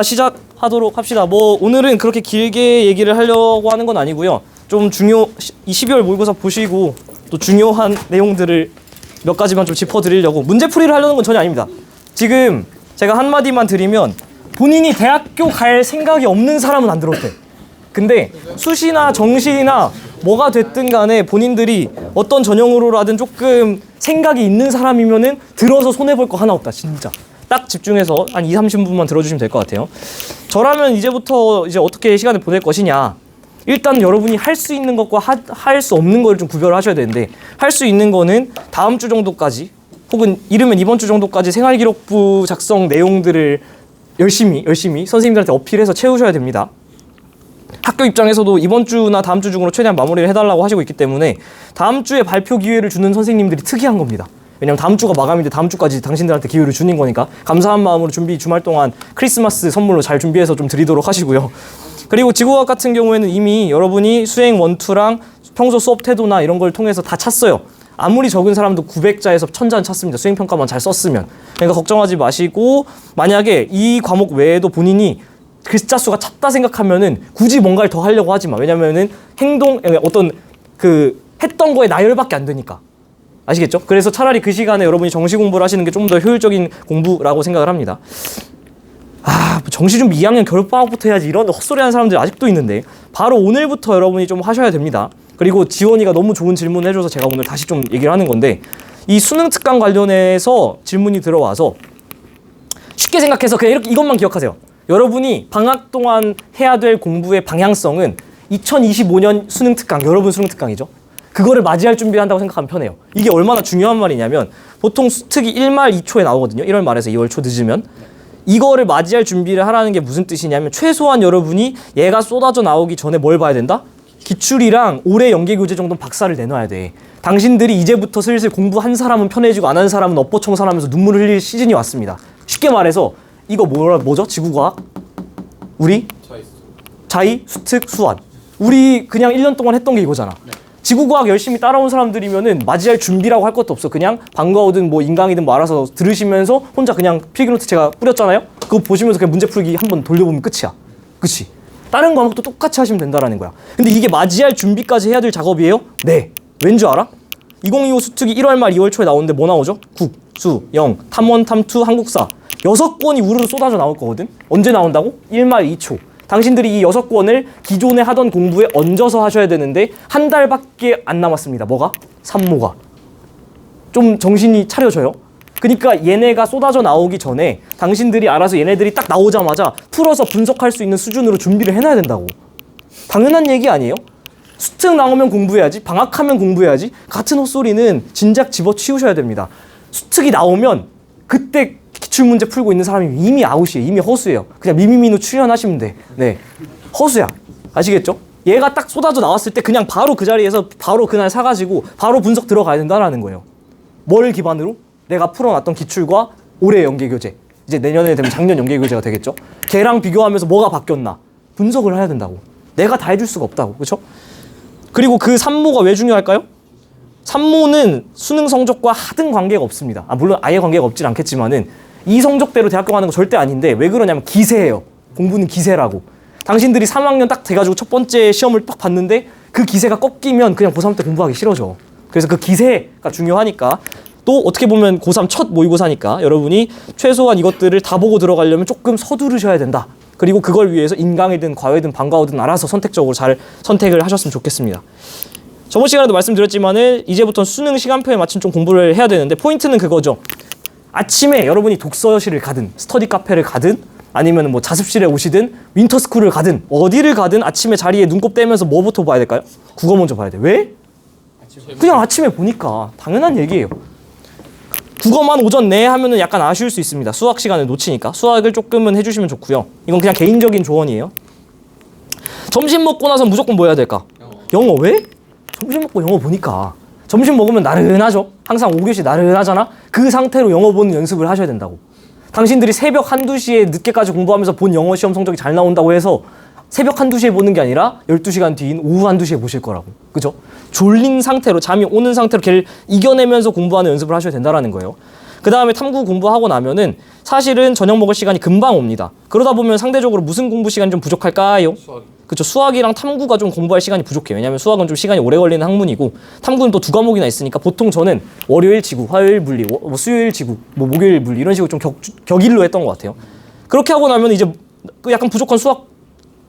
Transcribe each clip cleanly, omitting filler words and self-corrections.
시작하도록 합시다. 오늘은 그렇게 길게 얘기를 하려고 하는 건 아니고요. 좀 이 12월 모의고사 보시고 또 중요한 내용들을 몇 가지만 좀 짚어드리려고, 문제풀이를 하려는 건 전혀 아닙니다. 지금 제가 한마디만 드리면, 본인이 대학교 갈 생각이 없는 사람은 안 들어도 돼. 근데 수시나 정시나 뭐가 됐든 간에 본인들이 어떤 전형으로라든 조금 생각이 있는 사람이면은 들어서 손해볼 거 하나 없다, 진짜. 딱 집중해서 한 20-30분만 들어주시면 될 것 같아요. 저라면 이제부터 어떻게 시간을 보낼 것이냐. 일단 여러분이 할 수 있는 것과 할 수 없는 걸 좀 구별을 하셔야 되는데, 할 수 있는 거는 다음 주 정도까지, 혹은 이르면 이번 주 정도까지 생활기록부 작성 내용들을 열심히 선생님들한테 어필해서 채우셔야 됩니다. 학교 입장에서도 이번 주나 다음 주 중으로 최대한 마무리를 해달라고 하시고 있기 때문에 다음 주에 발표 기회를 주는 선생님들이 특이한 겁니다. 왜냐면 다음 주가 마감인데 다음 주까지 당신들한테 기회를 주는 거니까 감사한 마음으로 주말 동안 크리스마스 선물로 잘 준비해서 좀 드리도록 하시고요. 그리고 지구과학 같은 경우에는 이미 여러분이 수행 1, 2랑 평소 수업 태도나 이런 걸 통해서 다 찼어요. 아무리 적은 사람도 900자에서 1000자는 찼습니다. 수행평가만 잘 썼으면. 그러니까 걱정하지 마시고, 만약에 이 과목 외에도 본인이 글자 수가 찼다 생각하면은 굳이 뭔가를 더 하려고 하지 마. 왜냐면은 했던 거에 나열밖에 안 되니까. 아시겠죠? 그래서 차라리 그 시간에 여러분이 정시 공부를 하시는 게 좀 더 효율적인 공부라고 생각을 합니다. 정시 준비 2학년 겨울방학부터 해야지, 이런 헛소리 하는 사람들이 아직도 있는데, 바로 오늘부터 여러분이 좀 하셔야 됩니다. 그리고 지원이가 너무 좋은 질문을 해줘서 제가 오늘 다시 좀 얘기를 하는 건데, 이 수능 특강 관련해서 질문이 들어와서 쉽게 생각해서 그냥 이것만 기억하세요. 여러분이 방학 동안 해야 될 공부의 방향성은 2025년 수능 특강, 여러분 수능 특강이죠. 그거를 맞이할 준비를 한다고 생각하면 편해요. 이게 얼마나 중요한 말이냐면, 보통 수특이 1말 2초에 나오거든요. 1월 말에서 2월 초 늦으면. 이거를 맞이할 준비를 하라는 게 무슨 뜻이냐면, 최소한 여러분이 얘가 쏟아져 나오기 전에 뭘 봐야 된다? 기출이랑 올해 연계교재 정도는 박사를 내놔야 돼. 당신들이 이제부터 슬슬 공부 한 사람은 편해지고 안 한 사람은 엎어청선하면서 눈물을 흘릴 시즌이 왔습니다. 쉽게 말해서 이거 뭐죠? 지구과학? 우리? 자의, 수특, 수완. 우리 그냥 1년 동안 했던 게 이거잖아. 네. 지구과학 열심히 따라온 사람들이면은 맞이할 준비라고 할 것도 없어. 그냥 방과후든 인강이든 알아서 들으시면서 혼자 그냥 필기노트 제가 뿌렸잖아요? 그거 보시면서 그냥 문제 풀기 한번 돌려보면 끝이야. 그치? 다른 과목도 똑같이 하시면 된다라는 거야. 근데 이게 맞이할 준비까지 해야 될 작업이에요? 네. 왠 줄 알아? 2025 수특이 1월 말 2월 초에 나오는데 뭐 나오죠? 국, 수, 영, 탐1, 탐2, 한국사. 6권이 우르르 쏟아져 나올 거거든? 언제 나온다고? 1말 2초. 당신들이 이 6권을 기존에 하던 공부에 얹어서 하셔야 되는데 한 달밖에 안 남았습니다. 뭐가? 산모가. 좀 정신이 차려져요. 그러니까 얘네가 쏟아져 나오기 전에 당신들이 알아서 얘네들이 딱 나오자마자 풀어서 분석할 수 있는 수준으로 준비를 해놔야 된다고. 당연한 얘기 아니에요? 수특 나오면 공부해야지, 방학하면 공부해야지, 같은 헛소리는 진작 집어치우셔야 됩니다. 수특이 나오면 그때 기출문제 풀고 있는 사람이 이미 아웃이에요. 이미 허수예요. 그냥 미미미누 출연하시면 돼. 네, 허수야. 아시겠죠? 얘가 딱 쏟아져 나왔을 때 그냥 바로 그 자리에서 바로 그날 사가지고 바로 분석 들어가야 된다는 거예요. 뭘 기반으로? 내가 풀어놨던 기출과 올해 연계교재, 이제 내년에 되면 작년 연계교재가 되겠죠? 걔랑 비교하면서 뭐가 바뀌었나 분석을 해야 된다고. 내가 다 해줄 수가 없다고. 그렇죠? 그리고 그 산모가 왜 중요할까요? 산모는 수능 성적과 하등 관계가 없습니다. 물론 아예 관계가 없진 않겠지만은 이 성적대로 대학교 가는 거 절대 아닌데, 왜 그러냐면 기세예요. 공부는 기세라고. 당신들이 3학년 딱 돼가지고 첫 번째 시험을 딱 봤는데 그 기세가 꺾이면 그냥 고3 때 공부하기 싫어져. 그래서 그 기세가 중요하니까, 또 어떻게 보면 고3 첫 모의고사니까 여러분이 최소한 이것들을 다 보고 들어가려면 조금 서두르셔야 된다. 그리고 그걸 위해서 인강이든 과외든 방과후든 알아서 선택적으로 잘 선택을 하셨으면 좋겠습니다. 저번 시간에도 말씀드렸지만은 이제부터 수능 시간표에 맞춘 좀 공부를 해야 되는데, 포인트는 그거죠. 아침에 여러분이 독서실을 가든 스터디 카페를 가든 아니면 자습실에 오시든 윈터스쿨을 가든 어디를 가든 아침에 자리에 눈곱 떼면서 뭐부터 봐야 될까요? 국어 먼저 봐야 돼. 왜? 그냥 아침에 보니까. 당연한 얘기예요. 국어만 오전 내에 하면은 약간 아쉬울 수 있습니다. 수학 시간을 놓치니까. 수학을 조금은 해주시면 좋고요. 이건 그냥 개인적인 조언이에요. 점심 먹고 나서 무조건 뭐 해야 될까? 영어. 왜? 점심 먹고 영어 보니까. 점심 먹으면 나른하죠? 항상 5교시 나른하잖아? 그 상태로 영어 보는 연습을 하셔야 된다고. 당신들이 새벽 1-2시에 늦게까지 공부하면서 본 영어 시험 성적이 잘 나온다고 해서 새벽 1-2시에 보는 게 아니라 12시간 뒤인 오후 1-2시에 보실 거라고. 그죠? 졸린 상태로, 잠이 오는 상태로 걔를 이겨내면서 공부하는 연습을 하셔야 된다는 거예요. 그 다음에 탐구 공부하고 나면은 사실은 저녁 먹을 시간이 금방 옵니다. 그러다 보면 상대적으로 무슨 공부 시간이 좀 부족할까요? 그렇죠. 수학이랑 탐구가 좀 공부할 시간이 부족해요. 왜냐하면 수학은 좀 시간이 오래 걸리는 학문이고 탐구는 또 2과목이나 있으니까 보통 저는 월요일 지구, 화요일 물리, 뭐 수요일 지구, 뭐 목요일 물리 이런 식으로 좀 격일로 했던 것 같아요. 그렇게 하고 나면 이제 그 약간 부족한 수학,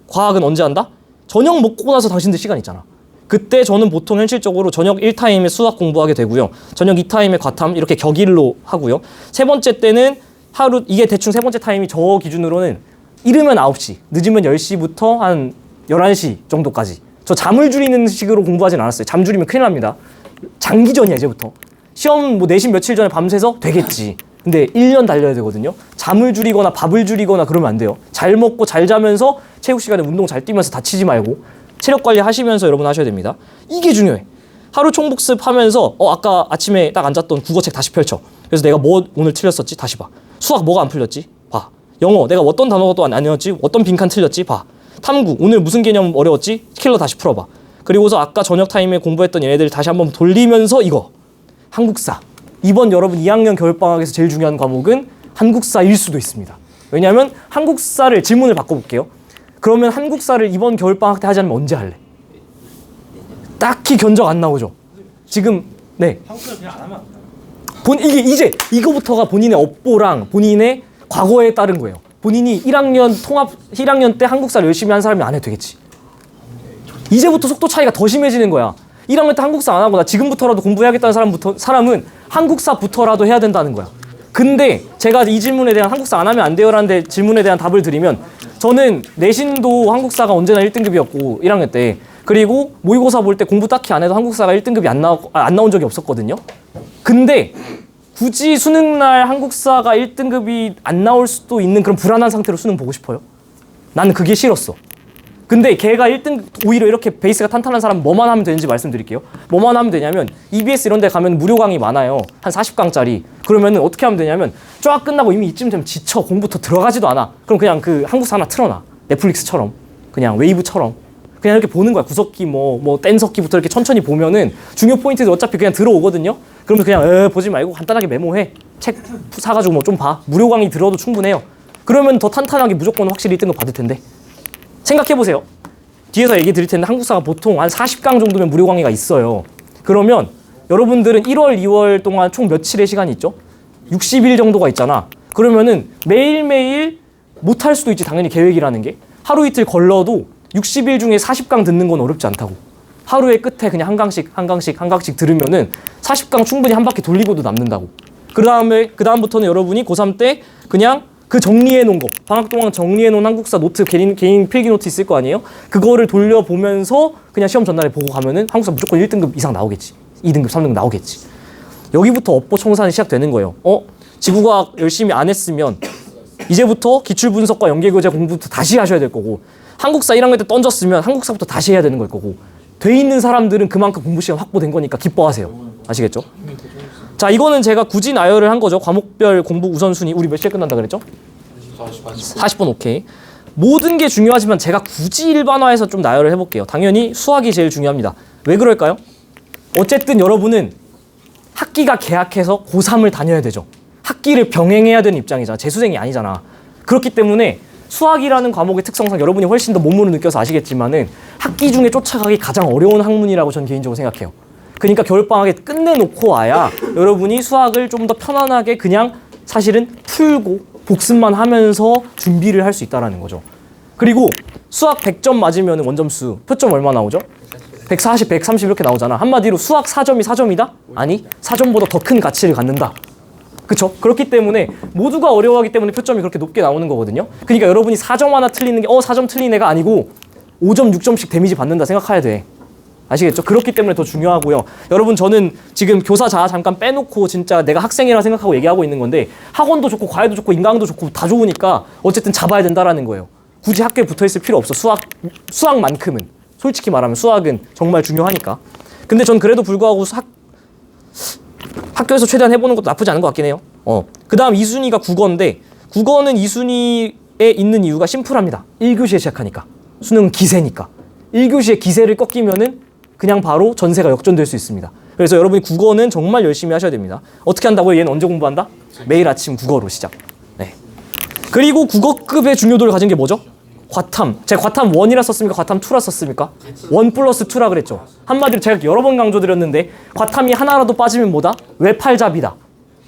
과학은 언제 한다? 저녁 먹고 나서 당신들 시간 있잖아. 그때 저는 보통 현실적으로 저녁 1타임에 수학 공부하게 되고요. 저녁 2타임에 과탐 이렇게 격일로 하고요. 세 번째 때는 하루 이게 대충 세 번째 타임이 저 기준으로는 이르면 9시, 늦으면 10시부터 한 11시 정도까지. 저 잠을 줄이는 식으로 공부하진 않았어요. 잠 줄이면 큰일 납니다. 장기전이야 이제부터. 시험 뭐 내신 며칠 전에 밤새서 되겠지. 근데 1년 달려야 되거든요. 잠을 줄이거나 밥을 줄이거나 그러면 안 돼요. 잘 먹고 잘 자면서 체육 시간에 운동 잘 뛰면서 다치지 말고 체력 관리 하시면서 여러분 하셔야 됩니다. 이게 중요해. 하루 총복습 하면서 아까 아침에 딱 앉았던 국어책 다시 펼쳐. 그래서 내가 뭐 오늘 틀렸었지? 다시 봐. 수학 뭐가 안 풀렸지? 봐. 영어 내가 어떤 단어가 또 안 외웠지? 어떤 빈칸 틀렸지? 봐. 탐구 오늘 무슨 개념 어려웠지? 킬러 다시 풀어봐. 그리고서 아까 저녁 타임에 공부했던 얘네들 다시 한번 돌리면서 이거 한국사. 이번 여러분 2학년 겨울방학에서 제일 중요한 과목은 한국사일 수도 있습니다. 왜냐하면 한국사를 질문을 바꿔볼게요. 그러면 한국사를 이번 겨울방학 때 하지 않으면 언제 할래? 딱히 견적 안 나오죠. 지금 네. 한국사를 그냥 안 하면 이게 이제 이거부터가 본인의 업보랑 본인의 과거에 따른 거예요. 본인이 1학년 때 한국사를 열심히 한 사람이 안 해도 되겠지. 이제부터 속도 차이가 더 심해지는 거야. 1학년 때 한국사 안 하고 나 지금부터라도 공부해야겠다는 사람은 한국사부터라도 해야 된다는 거야. 근데 제가 이 질문에 대한 한국사 안 하면 안 돼요라는 질문에 대한 답을 드리면 저는 내신도 한국사가 언제나 1등급이었고 1학년 때 그리고 모의고사 볼 때 공부 딱히 안 해도 한국사가 1등급이 안 나온 적이 없었거든요. 근데 굳이 수능날 한국사가 1등급이 안 나올 수도 있는 그런 불안한 상태로 수능 보고 싶어요? 나는 그게 싫었어. 근데 걔가 1등 오히려 이렇게 베이스가 탄탄한 사람 뭐만 하면 되는지 말씀드릴게요. 뭐만 하면 되냐면 EBS 이런 데 가면 무료 강의 많아요. 한 40강짜리. 그러면은 어떻게 하면 되냐면 쫙 끝나고 이미 이쯤 되면 지쳐. 공부부터 들어가지도 않아. 그럼 그냥 그 한국사 하나 틀어놔. 넷플릭스처럼. 그냥 웨이브처럼. 그냥 이렇게 보는 거야. 구석기 뭐 뗀석기부터 이렇게 천천히 보면은 중요 포인트들 어차피 그냥 들어오거든요. 그러면 그냥 보지 말고 간단하게 메모해. 책 사가지고 뭐 좀 봐. 무료 강의 들어도 충분해요. 그러면 더 탄탄하게 무조건 확실히 1등급 받을 텐데. 생각해보세요. 뒤에서 얘기 드릴 텐데 한국사가 보통 한 40강 정도면 무료 강의가 있어요. 그러면 여러분들은 1월, 2월 동안 총 며칠의 시간이 있죠? 60일 정도가 있잖아. 그러면은 매일매일 못할 수도 있지. 당연히 계획이라는 게. 하루 이틀 걸러도 60일 중에 40강 듣는 건 어렵지 않다고. 하루의 끝에 그냥 한 강씩 들으면은 40강 충분히 한 바퀴 돌리고도 남는다고. 그다음부터는 여러분이 고3 때 그냥 그 정리해 놓은 거, 방학 동안 정리해 놓은 한국사 노트, 개인 필기 노트 있을 거 아니에요? 그거를 돌려보면서 그냥 시험 전날에 보고 가면은 한국사 무조건 1등급 이상 나오겠지. 2등급, 3등급 나오겠지. 여기부터 업보 청산이 시작되는 거예요. 지구과학 열심히 안 했으면 이제부터 기출분석과 연계교재 공부부터 다시 하셔야 될 거고 한국사 1학년 때 던졌으면 한국사부터 다시 해야 되는 걸 거고 돼 있는 사람들은 그만큼 공부 시간 확보된 거니까 기뻐하세요. 아시겠죠? 자, 이거는 제가 굳이 나열을 한 거죠. 과목별 공부 우선순위. 우리 몇 시에 끝난다 그랬죠? 40분 오케이. 모든 게 중요하지만 제가 굳이 일반화해서 좀 나열을 해볼게요. 당연히 수학이 제일 중요합니다. 왜 그럴까요? 어쨌든 여러분은 학기가 개학해서 고3을 다녀야 되죠. 학기를 병행해야 되는 입장이잖아. 재수생이 아니잖아. 그렇기 때문에 수학이라는 과목의 특성상 여러분이 훨씬 더 몸으로 느껴서 아시겠지만은 학기 중에 쫓아가기 가장 어려운 학문이라고 저는 개인적으로 생각해요. 그러니까 겨울방학에 끝내놓고 와야 여러분이 수학을 좀 더 편안하게 그냥 사실은 풀고 복습만 하면서 준비를 할 수 있다는 거죠. 그리고 수학 100점 맞으면 원점수 표점 얼마 나오죠? 140, 130 이렇게 나오잖아. 한마디로 수학 4점이 4점이다? 아니, 4점보다 더 큰 가치를 갖는다. 그쵸? 그렇기 때문에 모두가 어려워하기 때문에 표점이 그렇게 높게 나오는 거거든요. 그러니까 여러분이 4점 하나 틀리는 게 4점 틀린 애가 아니고 5점, 6점씩 데미지 받는다 생각해야 돼. 아시겠죠? 그렇기 때문에 더 중요하고요. 여러분 저는 지금 교사 자아 잠깐 빼놓고 진짜 내가 학생이라 생각하고 얘기하고 있는 건데 학원도 좋고 과외도 좋고 인강도 좋고 다 좋으니까 어쨌든 잡아야 된다라는 거예요. 굳이 학교에 붙어있을 필요 없어. 수학만큼은. 솔직히 말하면 수학은 정말 중요하니까. 근데 전 그래도 불구하고 학교에서 최대한 해보는 것도 나쁘지 않은 것 같긴 해요. 그 다음 2순위가 국어인데 국어는 2순위에 있는 이유가 심플합니다. 1교시에 시작하니까. 수능 기세니까. 1교시에 기세를 꺾이면은 그냥 바로 전세가 역전될 수 있습니다. 그래서 여러분이 국어는 정말 열심히 하셔야 됩니다. 어떻게 한다고요? 얘는 언제 공부한다? 매일 아침 국어로 시작. 네. 그리고 국어급의 중요도를 가진 게 뭐죠? 과탐. 제가 과탐 1이라 썼습니까? 과탐 2라 썼습니까? 1 플러스 2라 그랬죠. 한마디로 제가 여러 번 강조드렸는데 과탐이 하나라도 빠지면 뭐다? 외팔잡이다.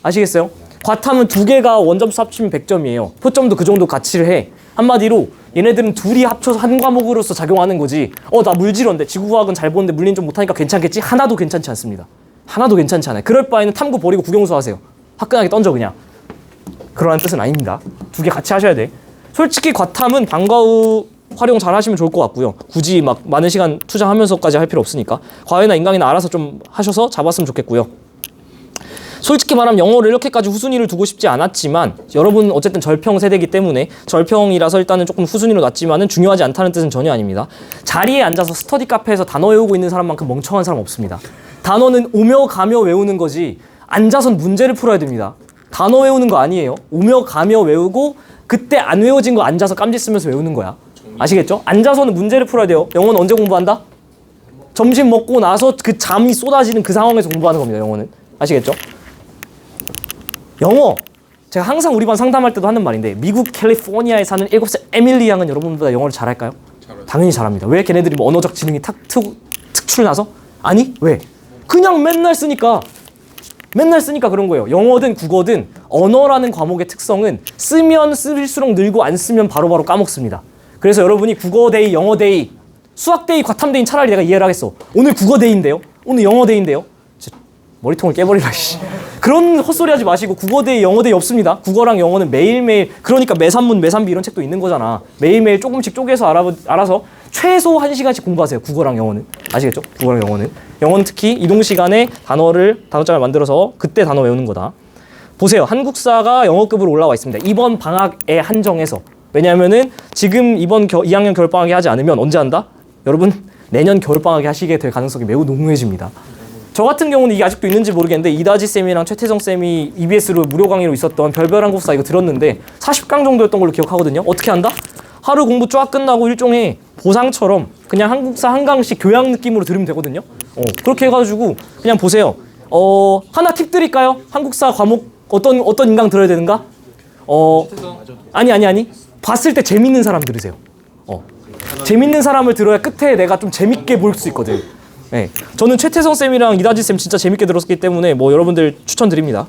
아시겠어요? 과탐은 2개가 원점수 합치면 100점이에요. 표점도 그 정도 가치를 해. 한마디로 얘네들은 둘이 합쳐서 한 과목으로서 작용하는 거지. 나 물질원데 지구과학은 잘 보는데 물리는 좀 못하니까 괜찮겠지? 하나도 괜찮지 않습니다. 하나도 괜찮지 않아요. 그럴 바에는 탐구 버리고 국영수 하세요. 화끈하게 던져 그냥. 그러한 뜻은 아닙니다. 2개 같이 하셔야 돼. 솔직히 과탐은 방과 후 활용 잘 하시면 좋을 것 같고요. 굳이 막 많은 시간 투자하면서까지 할 필요 없으니까 과외나 인강이나 알아서 좀 하셔서 잡았으면 좋겠고요. 솔직히 말하면 영어를 이렇게까지 후순위를 두고 싶지 않았지만 여러분 어쨌든 절평 세대이기 때문에 절평이라서 일단은 조금 후순위로 놨지만은 중요하지 않다는 뜻은 전혀 아닙니다. 자리에 앉아서 스터디 카페에서 단어 외우고 있는 사람만큼 멍청한 사람 없습니다. 단어는 오며 가며 외우는 거지 앉아선 문제를 풀어야 됩니다. 단어 외우는 거 아니에요. 오며 가며 외우고 그때 안 외워진 거 앉아서 깜지 쓰면서 외우는 거야. 아시겠죠? 앉아서는 문제를 풀어야 돼요. 영어는 언제 공부한다? 점심 먹고 나서 그 잠이 쏟아지는 그 상황에서 공부하는 겁니다. 영어는. 아시겠죠? 영어. 제가 항상 우리 반 상담할 때도 하는 말인데 미국 캘리포니아에 사는 7살 에밀리 양은 여러분보다 영어를 잘할까요? 당연히 잘합니다. 왜? 걔네들이 뭐 언어적 지능이 특출나서? 아니, 왜? 그냥 맨날 쓰니까 그런 거예요. 영어든 국어든 언어라는 과목의 특성은 쓰면 쓸수록 늘고 안 쓰면 바로바로 까먹습니다. 그래서 여러분이 국어데이, 영어데이, 수학데이, 과탐데이는 차라리 내가 이해를 하겠어. 오늘 국어데이인데요? 오늘 영어데이인데요? 머리통을 깨버리라 씨. 그런 헛소리 하지 마시고 국어데이, 영어데이 없습니다. 국어랑 영어는 매일매일 그러니까 매산문, 매산비 이런 책도 있는 거잖아. 매일매일 조금씩 쪼개서 알아서 최소 1시간씩 공부하세요. 국어랑 영어는. 아시겠죠? 국어랑 영어는. 영어는 특히 이동 시간에 단어장을 만들어서 그때 단어 외우는 거다. 보세요. 한국사가 영어급으로 올라와 있습니다. 이번 방학에 한정해서. 왜냐하면은 지금 이번 2학년 겨울방학에 하지 않으면 언제 한다? 여러분 내년 겨울방학에 하시게 될 가능성이 매우 농후해집니다. 저 같은 경우는 이게 아직도 있는지 모르겠는데 이다지 쌤이랑 최태성 쌤이 EBS로 무료 강의로 있었던 별별 한국사 이거 들었는데 40강 정도였던 걸로 기억하거든요. 어떻게 한다? 하루 공부 쫙 끝나고 일종의 보상처럼 그냥 한국사 한 강씩 교양 느낌으로 들으면 되거든요. 그렇게 해가지고 그냥 보세요. 하나 팁 드릴까요? 한국사 과목 어떤 인강 들어야 되는가? 아니. 봤을 때 재밌는 사람 들으세요. 재밌는 사람을 들어야 끝에 내가 좀 재밌게 볼 수 있거든. 네. 저는 최태성 쌤이랑 이다지 쌤 진짜 재밌게 들었기 때문에 뭐 여러분들 추천드립니다.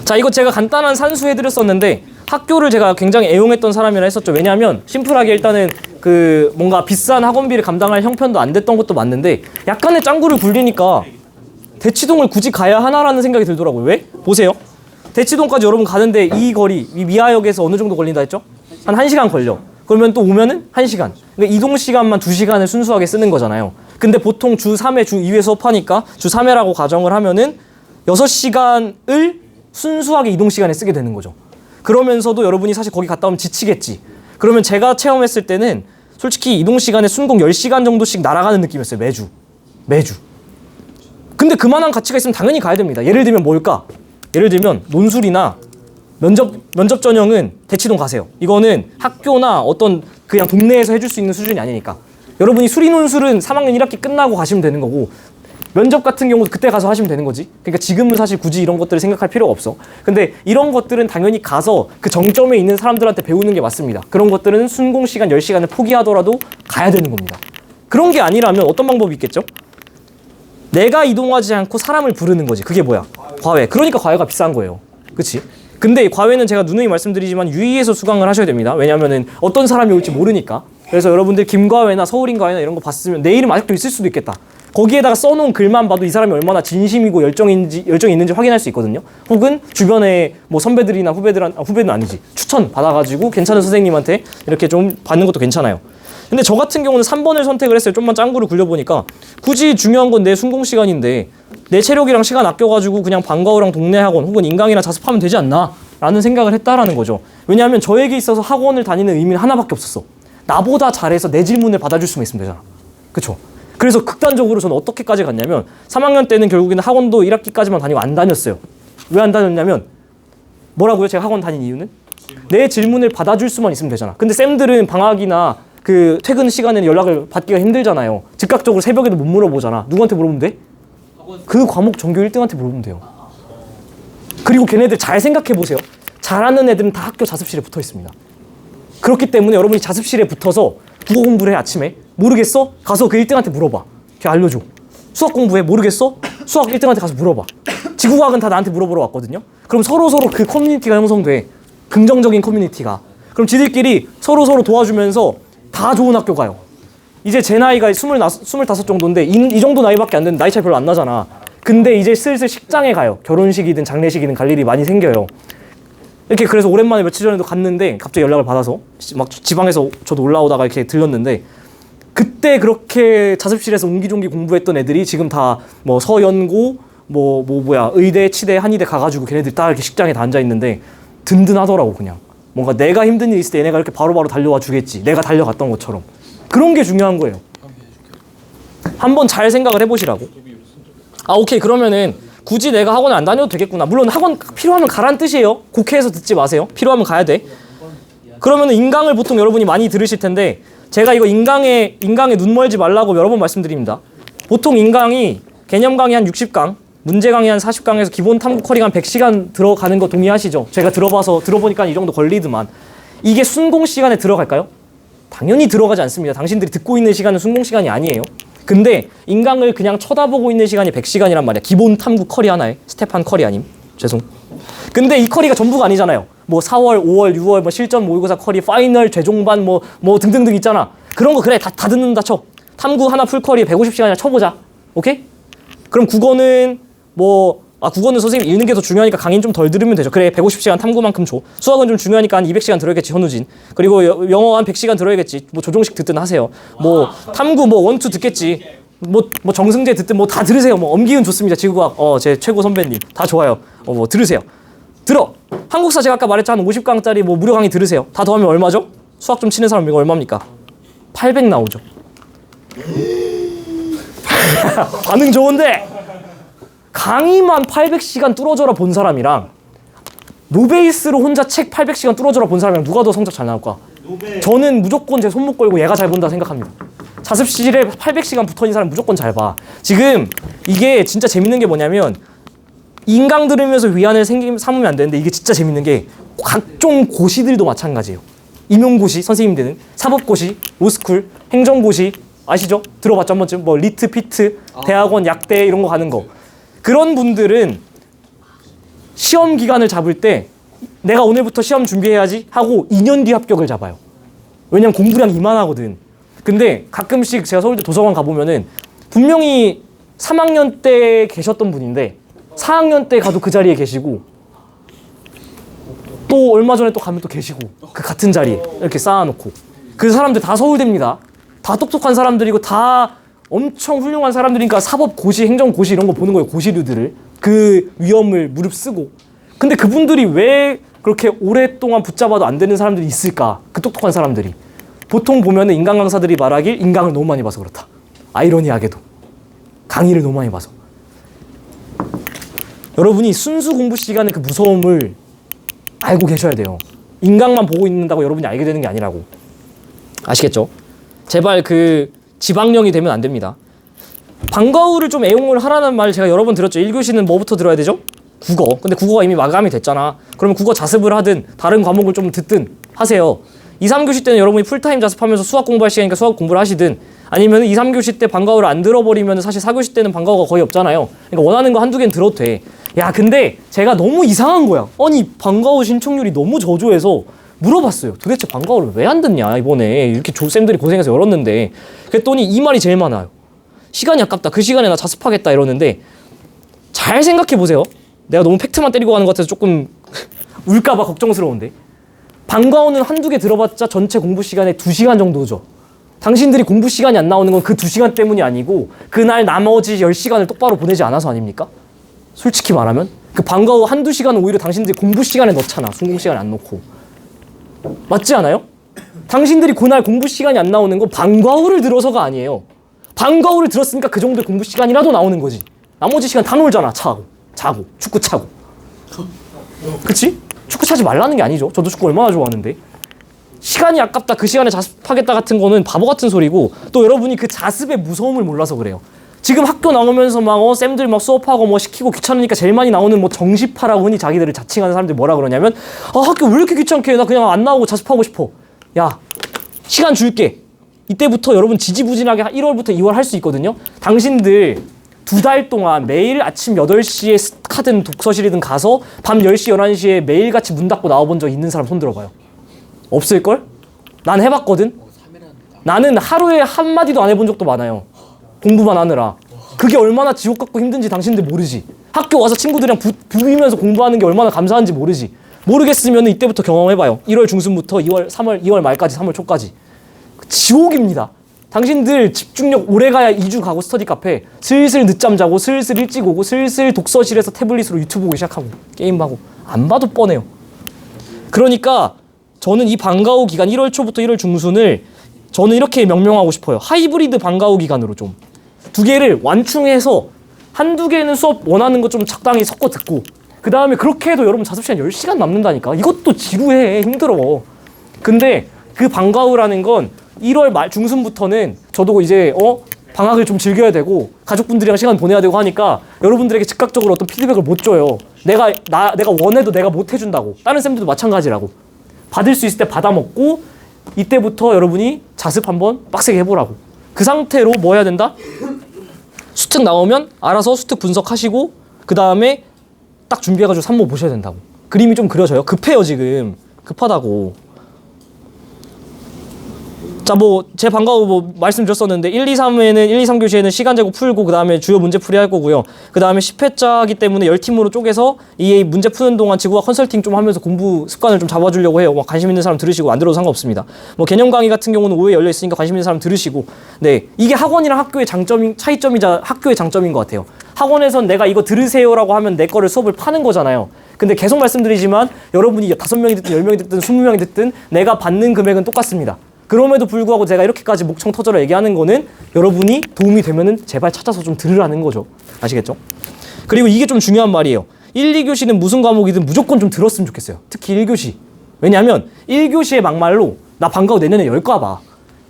자, 이거 제가 간단한 산수해드렸었는데 학교를 제가 굉장히 애용했던 사람이라 했었죠. 왜냐하면 심플하게 일단은 그 뭔가 비싼 학원비를 감당할 형편도 안 됐던 것도 맞는데 약간의 짱구를 굴리니까 대치동을 굳이 가야 하나라는 생각이 들더라고요. 왜? 보세요. 대치동까지 여러분 가는데 이 거리, 이 미아역에서 어느 정도 걸린다 했죠? 한 1시간 걸려. 그러면 또 오면은 1시간. 그러니까 이동 시간만 2시간을 순수하게 쓰는 거잖아요. 근데 보통 주 3회, 주 2회 수업하니까 주 3회라고 가정을 하면은 6시간을 순수하게 이동 시간에 쓰게 되는 거죠. 그러면서도 여러분이 사실 거기 갔다 오면 지치겠지. 그러면 제가 체험했을 때는 솔직히 이동 시간에 순공 10시간 정도씩 날아가는 느낌이었어요. 매주. 근데 그만한 가치가 있으면 당연히 가야 됩니다. 예를 들면 뭘까? 예를 들면 논술이나 면접 전형은 대치동 가세요. 이거는 학교나 어떤 그냥 동네에서 해줄 수 있는 수준이 아니니까. 여러분이 수리논술은 3학년 1학기 끝나고 가시면 되는 거고 면접 같은 경우도 그때 가서 하시면 되는 거지. 그러니까 지금은 사실 굳이 이런 것들을 생각할 필요가 없어. 근데 이런 것들은 당연히 가서 그 정점에 있는 사람들한테 배우는 게 맞습니다. 그런 것들은 순공 시간 10시간을 포기하더라도 가야 되는 겁니다. 그런 게 아니라면 어떤 방법이 있겠죠? 내가 이동하지 않고 사람을 부르는 거지. 그게 뭐야? 과외. 그러니까 과외가 비싼 거예요. 그치? 근데 과외는 제가 누누이 말씀드리지만 유의해서 수강을 하셔야 됩니다. 왜냐면은 어떤 사람이 올지 모르니까. 그래서 여러분들 김과외나 서울인과외나 이런 거 봤으면 내 이름 아직도 있을 수도 있겠다. 거기에다가 써놓은 글만 봐도 이 사람이 얼마나 진심이고 열정이 있는지 확인할 수 있거든요. 혹은 주변에 뭐 선배들이나 후배는 아니지. 추천 받아가지고 괜찮은 선생님한테 이렇게 좀 받는 것도 괜찮아요. 근데 저 같은 경우는 3번을 선택을 했어요. 좀만 짱구를 굴려보니까 굳이 중요한 건 내 순공 시간인데 내 체력이랑 시간 아껴가지고 그냥 방과후랑 동네 학원 혹은 인강이나 자습하면 되지 않나 라는 생각을 했다라는 거죠. 왜냐하면 저에게 있어서 학원을 다니는 의미는 하나밖에 없었어. 나보다 잘해서 내 질문을 받아줄 수만 있으면 되잖아. 그쵸? 그래서 극단적으로 저는 어떻게까지 갔냐면 3학년 때는 결국에는 학원도 1학기까지만 다니고 안 다녔어요. 왜 안 다녔냐면 뭐라고요? 제가 학원 다닌 이유는? 내 질문을 받아줄 수만 있으면 되잖아. 근데 쌤들은 방학이나 그 퇴근 시간에는 연락을 받기가 힘들잖아요. 즉각적으로 새벽에도 못 물어보잖아. 누구한테 물어보면 돼? 그 과목 전교 1등한테 물어보면 돼요. 그리고 걔네들 잘 생각해 보세요. 잘하는 애들은 다 학교 자습실에 붙어 있습니다. 그렇기 때문에 여러분이 자습실에 붙어서 국어 공부를 해. 아침에 모르겠어? 가서 그 1등한테 물어봐. 걔 알려줘. 수학 공부해. 모르겠어? 수학 1등한테 가서 물어봐. 지구과학은 다 나한테 물어보러 왔거든요. 그럼 서로서로 그 커뮤니티가 형성돼. 긍정적인 커뮤니티가. 그럼 지들끼리 서로서로 도와주면서 다 좋은 학교 가요. 이제 제 나이가 25 정도인데 이 정도 나이밖에 안 되는데 나이 차이 별로 안 나잖아. 근데 이제 슬슬 식장에 가요. 결혼식이든 장례식이든 갈 일이 많이 생겨요. 이렇게 그래서 오랜만에 며칠 전에도 갔는데 갑자기 연락을 받아서 막 지방에서 저도 올라오다가 이렇게 들렸는데 그때 그렇게 자습실에서 옹기종기 공부했던 애들이 지금 다 뭐 서연고 뭐야 의대, 치대, 한의대 가가지고 걔네들 딱 이렇게 식장에 다 앉아 있는데 든든하더라고. 그냥 뭔가 내가 힘든 일 있을 때 얘네가 이렇게 바로바로 달려와 주겠지. 내가 달려갔던 것처럼. 그런 게 중요한 거예요. 한번 잘 생각을 해보시라고. 아 오케이 그러면은 굳이 내가 학원을 안 다녀도 되겠구나. 물론 학원 필요하면 가란 뜻이에요. 국회에서 듣지 마세요. 필요하면 가야 돼. 그러면은 인강을 보통 여러분이 많이 들으실 텐데 제가 이거 인강에 눈 멀지 말라고 여러 번 말씀드립니다. 보통 인강이 개념 강의 한 60강, 문제 강의 한 40강에서 기본 탐구 커리가 한 100시간 들어가는 거 동의하시죠? 제가 들어보니까 이 정도 걸리더만. 이게 순공 시간에 들어갈까요? 당연히 들어가지 않습니다. 당신들이 듣고 있는 시간은 순공 시간이 아니에요. 근데 인강을 그냥 쳐다보고 있는 시간이 100시간이란 말이야. 기본 탐구 커리 하나에. 스테판 커리 아님. 죄송. 근데 이 커리가 전부가 아니잖아요. 뭐 4월, 5월, 6월 뭐 실전 모의고사 커리, 파이널, 최종반 뭐 등등등 있잖아. 그런 거 그래 다 듣는다 쳐. 탐구 하나 풀 커리에 150시간이나 쳐보자. 오케이? 그럼 국어는 국어는 선생님 읽는 게 더 중요하니까 강의 좀 덜 들으면 되죠. 그래 150시간 탐구만큼 줘. 수학은 좀 중요하니까 한 200시간 들어야겠지. 현우진. 그리고 영어 한 100시간 들어야겠지. 뭐 조종식 듣든 하세요. 뭐 탐구 뭐 원투 듣겠지. 뭐 정승재 듣든 뭐 다 들으세요. 뭐 엄기훈 좋습니다. 지구과학 제 최고 선배님 다 좋아요. 뭐 들으세요. 들어. 한국사 제가 아까 말했죠. 한 50강짜리 뭐 무료 강의 들으세요. 다 더하면 얼마죠? 수학 좀 치는 사람 이거 얼마입니까? 800 나오죠. 반응 좋은데 강의만 800시간 뚫어져라 본 사람이랑 노베이스로 혼자 책 800시간 뚫어져라 본 사람이랑 누가 더 성적 잘 나올까? 저는 무조건 제 손목 걸고 얘가 잘 본다 생각합니다. 자습실에 800시간 붙어있는 사람 무조건 잘 봐. 지금 이게 진짜 재밌는 게 뭐냐면 인강 들으면서 위안을 삼으면 안 되는데 이게 진짜 재밌는 게 각종 고시들도 마찬가지예요. 임용고시, 선생님들은 사법고시, 로스쿨, 행정고시 아시죠? 들어봤죠 한 번쯤? 뭐 리트, 피트, 대학원, 약대 이런 거 가는 거. 그런 분들은 시험 기간을 잡을 때 내가 오늘부터 시험 준비해야지 하고 2년 뒤 합격을 잡아요. 왜냐면 공부량이 이만하거든. 근데 가끔씩 제가 서울대 도서관 가보면은 분명히 3학년 때 계셨던 분인데 4학년 때 가도 그 자리에 계시고 또 얼마 전에 또 가면 또 계시고 그 같은 자리에 이렇게 쌓아놓고 그 사람들 다 서울대입니다. 다 똑똑한 사람들이고 다 엄청 훌륭한 사람들이니까 사법 고시, 행정 고시 이런 거 보는 거예요. 고시류들을. 그 위험을 무릅쓰고. 근데 그분들이 왜 그렇게 오랫동안 붙잡아도 안 되는 사람들이 있을까? 그 똑똑한 사람들이. 보통 보면은 인강 강사들이 말하길 인강을 너무 많이 봐서 그렇다. 아이러니하게도. 강의를 너무 많이 봐서. 여러분이 순수 공부 시간의 그 무서움을 알고 계셔야 돼요. 인강만 보고 있는다고 여러분이 알게 되는 게 아니라고. 아시겠죠? 제발 그 지방령이 되면 안 됩니다. 방과후를 좀 애용을 하라는 말 제가 여러 번 들었죠. 1교시는 뭐부터 들어야 되죠? 국어. 근데 국어가 이미 마감이 됐잖아. 그러면 국어 자습을 하든 다른 과목을 좀 듣든 하세요. 2, 3교시 때는 여러분이 풀타임 자습하면서 수학 공부할 시간이니까 수학 공부를 하시든 아니면 2, 3교시 때 방과후를 안 들어버리면 사실 4교시 때는 방과후가 거의 없잖아요. 그러니까 원하는 거 한두 개는 들어도 돼. 야 근데 제가 너무 이상한 거야. 아니 방과후 신청률이 너무 저조해서 물어봤어요. 도대체 방과후를 왜 안 듣냐 이번에 이렇게 쌤들이 고생해서 열었는데. 그랬더니 이 말이 제일 많아요. 시간이 아깝다. 그 시간에 나 자습하겠다 이러는데 잘 생각해 보세요. 내가 너무 팩트만 때리고 가는 것 같아서 조금 울까 봐 걱정스러운데 방과후는 한두 개 들어봤자 전체 공부 시간에 2시간 정도죠. 당신들이 공부 시간이 안 나오는 건 그 2시간 때문이 아니고 그날 나머지 10시간을 똑바로 보내지 않아서 아닙니까? 솔직히 말하면 그 방과후 한두 시간은 오히려 당신들이 공부 시간에 넣잖아. 순공 시간에 안 넣고. 맞지 않아요? 당신들이 그날 공부 시간이 안 나오는 건 방과후를 들어서가 아니에요. 방과후를 들었으니까 그 정도의 공부 시간이라도 나오는 거지. 나머지 시간 다 놀잖아. 자고 축구 차고. 그치? 축구 차지 말라는 게 아니죠. 저도 축구 얼마나 좋아하는데. 시간이 아깝다. 그 시간에 자습하겠다 같은 거는 바보 같은 소리고 또 여러분이 그 자습의 무서움을 몰라서 그래요. 지금 학교 나오면서 막 쌤들 막 수업하고 뭐 시키고 귀찮으니까 제일 많이 나오는 뭐 정시파라고 흔히 자기들을 자칭하는 사람들이 뭐라 그러냐면 학교 왜 이렇게 귀찮게 해? 나 그냥 안 나오고 자습하고 싶어. 야, 시간 줄게. 이때부터 여러분 지지부진하게 1월부터 2월 할 수 있거든요. 당신들 2달 동안 매일 아침 8시에 스카든 독서실이든 가서 밤 10시, 11시에 매일같이 문 닫고 나와본 적 있는 사람 손 들어봐요. 없을걸? 난 해봤거든. 나는 하루에 한마디도 안 해본 적도 많아요. 공부만 하느라. 그게 얼마나 지옥 같고 힘든지 당신들 모르지. 학교 와서 친구들이랑 부비면서 공부하는 게 얼마나 감사한지 모르지. 모르겠으면 이때부터 경험해봐요. 1월 중순부터 2월 말까지 3월 초까지. 지옥입니다. 당신들 집중력 오래가야 2주 가고 스터디 카페, 슬슬 늦잠 자고 슬슬 일찍 오고 슬슬 독서실에서 태블릿으로 유튜브 보기 시작하고 게임하고 안 봐도 뻔해요. 그러니까 저는 이 방과 후 기간 1월 초부터 1월 중순을 저는 이렇게 명명하고 싶어요. 하이브리드 방과 후 기간으로 좀 두 개를 완충해서 한두 개는 수업 원하는 거 좀 적당히 섞어 듣고 그 다음에 그렇게 해도 여러분 자습시간 10시간 남는다니까. 이것도 지루해. 힘들어. 근데 그 방과 후라는 건 1월 말 중순부터는 저도 이제 방학을 좀 즐겨야 되고 가족분들이랑 시간 보내야 되고 하니까 여러분들에게 즉각적으로 어떤 피드백을 못 줘요. 내가 원해도 내가 못 해준다고. 다른 쌤들도 마찬가지라고. 받을 수 있을 때 받아먹고 이때부터 여러분이 자습 한번 빡세게 해보라고. 그 상태로 뭐 해야 된다? 수특 나오면 알아서 수특 분석하시고 그 다음에 딱 준비해가지고 산모 보셔야 된다고. 그림이 좀 그려져요. 급해요 지금. 급하다고. 자, 제 방과 후 말씀드렸었는데 1, 2, 3교시에는 시간 제고 풀고 그 다음에 주요 문제 풀이 할 거고요. 그 다음에 10회차이기 때문에 10팀으로 쪼개서 이 문제 푸는 동안 지구과 컨설팅 좀 하면서 공부 습관을 좀 잡아주려고 해요. 관심 있는 사람 들으시고 안 들어도 상관없습니다. 개념 강의 같은 경우는 오후에 열려 있으니까 관심 있는 사람 들으시고. 네, 이게 학원이랑 학교의 차이점이자 학교의 장점인 것 같아요. 학원에선 내가 이거 들으세요라고 하면 내 거를 수업을 파는 거잖아요. 근데 계속 말씀드리지만 여러분이 5명이 듣든 10명이 듣든 20명이 듣든 내가 받는 금액은 똑같습니다. 그럼에도 불구하고 제가 이렇게까지 목청 터져라 얘기하는 거는 여러분이 도움이 되면은 제발 찾아서 좀 들으라는 거죠. 아시겠죠? 그리고 이게 좀 중요한 말이에요. 1, 2교시는 무슨 과목이든 무조건 좀 들었으면 좋겠어요. 특히 1교시. 왜냐하면 1교시의 막말로 나 방과 후 내년에 열까 봐.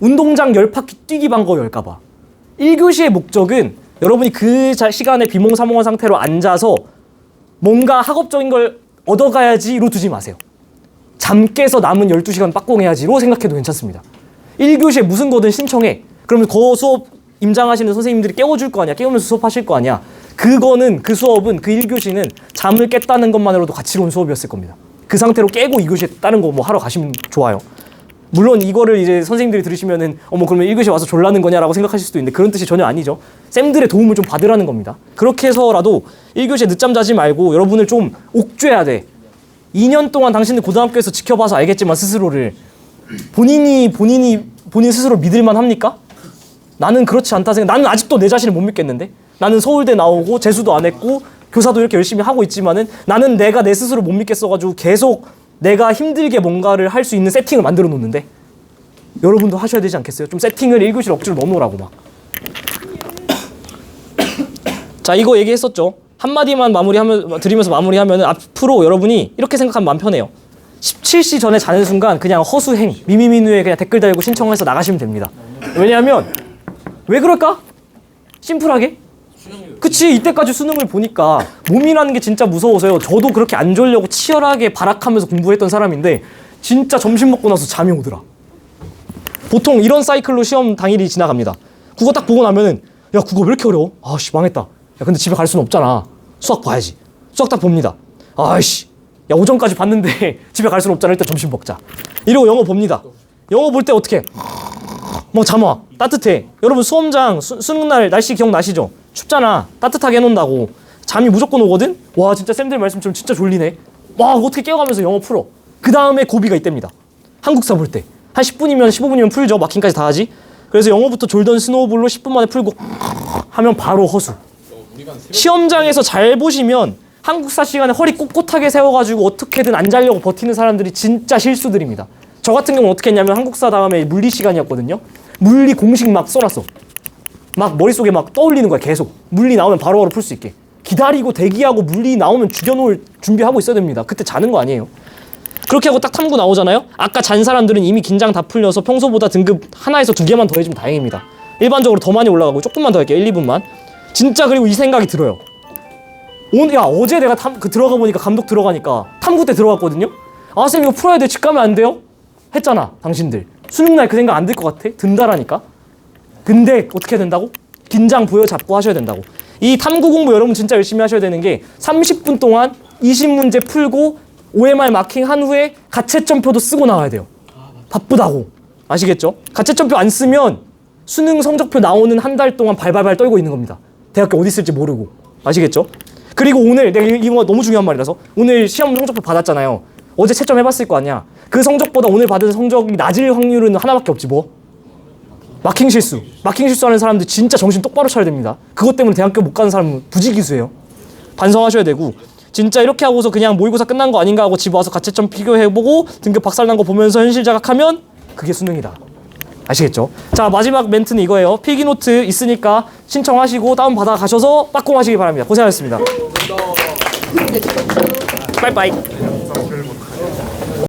운동장 10바퀴 뛰기 방과 후 열까 봐. 1교시의 목적은 여러분이 그 시간에 비몽사몽한 상태로 앉아서 뭔가 학업적인 걸 얻어가야지로 두지 마세요. 잠 깨서 남은 12시간 빡공해야지로 생각해도 괜찮습니다. 1교시에 무슨 거든 신청해. 그러면 그 수업 임장하시는 선생님들이 깨워줄 거 아니야. 깨우면서 수업하실 거 아니야. 그거는 그 수업은 그 1교시는 잠을 깼다는 것만으로도 가치로운 수업이었을 겁니다. 그 상태로 깨고 2교시에 다른 거 하러 가시면 좋아요. 물론 이거를 이제 선생님들이 들으시면은 그러면 1교시 와서 졸라는 거냐라고 생각하실 수도 있는데 그런 뜻이 전혀 아니죠. 쌤들의 도움을 좀 받으라는 겁니다. 그렇게 해서라도 1교시에 늦잠 자지 말고 여러분을 좀 옥죄야 돼. 2년 동안 당신들 고등학교에서 지켜봐서 알겠지만 스스로를 본인 스스로 믿을만 합니까? 나는 그렇지 않다 생각. 나는 아직도 내 자신을 못 믿겠는데. 나는 서울대 나오고 재수도 안 했고 교사도 이렇게 열심히 하고 있지만은 나는 내가 내 스스로 못 믿겠어가지고 계속 내가 힘들게 뭔가를 할 수 있는 세팅을 만들어 놓는데 여러분도 하셔야 되지 않겠어요? 좀 세팅을 1교시를 억지로 넣어놓으라고 막. 자, 이거 얘기했었죠. 한마디만 드리면서 마무리하면 앞으로 여러분이 이렇게 생각하면 마음 편해요. 17시 전에 자는 순간 그냥 허수행, 미미미누에 그냥 댓글 달고 신청해서 나가시면 됩니다. 왜냐하면 왜 그럴까? 심플하게. 그치, 이때까지 수능을 보니까 몸이라는 게 진짜 무서워서요. 저도 그렇게 안 졸려고 치열하게 발악하면서 공부했던 사람인데 진짜 점심 먹고 나서 잠이 오더라. 보통 이런 사이클로 시험 당일이 지나갑니다. 국어 딱 보고 나면은 야, 국어 왜 이렇게 어려워? 아씨, 망했다. 야, 근데 집에 갈 수는 없잖아. 수학 봐야지. 수학 딱 봅니다. 아이씨, 야, 오전까지 봤는데 집에 갈 수는 없잖아. 일단 점심 먹자. 이러고 영어 봅니다. 영어 볼 때 어떻게? 막 잠 와. 따뜻해. 여러분 수험장 수능날 날씨 기억나시죠? 춥잖아. 따뜻하게 해놓는다고. 잠이 무조건 오거든? 와, 진짜 쌤들 말씀처럼 진짜 졸리네. 와, 어떻게 깨워가면서 영어 풀어. 그 다음에 고비가 이때입니다. 한국사 볼 때. 한 10분이면 15분이면 풀죠. 마킹까지 다 하지. 그래서 영어부터 졸던 스노우볼로 10분 만에 풀고 하면 바로 허수. 시험장에서 잘 보시면 한국사 시간에 허리 꼿꼿하게 세워가지고 어떻게든 안 자려고 버티는 사람들이 진짜 실수들입니다. 저 같은 경우는 어떻게 했냐면 한국사 다음에 물리 시간이었거든요. 물리 공식 막 써놨어. 막 머릿속에 막 떠올리는 거야. 계속 물리 나오면 바로바로 풀 수 있게 기다리고 대기하고 물리 나오면 죽여놓을 준비하고 있어야 됩니다. 그때 자는 거 아니에요. 그렇게 하고 딱 탐구 나오잖아요. 아까 잔 사람들은 이미 긴장 다 풀려서 평소보다 등급 하나에서 2개만 더 해주면 다행입니다. 일반적으로 더 많이 올라가고 조금만 더 할게요. 1, 2분만. 진짜. 그리고 이 생각이 들어요. 야, 어제 내가 들어가 보니까 감독 들어가니까 탐구 때 들어갔거든요. 아, 쌤 이거 풀어야 돼. 집 가면 안 돼요? 했잖아, 당신들. 수능날 그 생각 안 들 것 같아? 든다라니까. 근데 어떻게 된다고? 긴장 부여잡고 하셔야 된다고. 이 탐구 공부 여러분 진짜 열심히 하셔야 되는 게 30분 동안 20문제 풀고 OMR 마킹 한 후에 가채점표도 쓰고 나와야 돼요. 바쁘다고. 아시겠죠? 가채점표 안 쓰면 수능 성적표 나오는 한 달 동안 발발발 떨고 있는 겁니다. 대학교 어디 있을지 모르고. 아시겠죠? 그리고 오늘 내가 이거 너무 중요한 말이라서 오늘 시험 성적표 받았잖아요. 어제 채점 해봤을 거 아니야. 그 성적보다 오늘 받은 성적이 낮을 확률은 하나밖에 없지 뭐. 마킹 실수. 마킹 실수하는 사람들 진짜 정신 똑바로 차려야 됩니다. 그것 때문에 대학교 못 가는 사람은 부지기수예요. 반성하셔야 되고 진짜 이렇게 하고서 그냥 모의고사 끝난 거 아닌가 하고 집에 와서 가채점 비교해보고 등급 박살난 거 보면서 현실 자각하면 그게 수능이다. 아시겠죠? 자, 마지막 멘트는 이거예요. 필기노트 있으니까 신청하시고 다운받아 가셔서 빠꼼 하시기 바랍니다. 고생하셨습니다. 빠이빠이.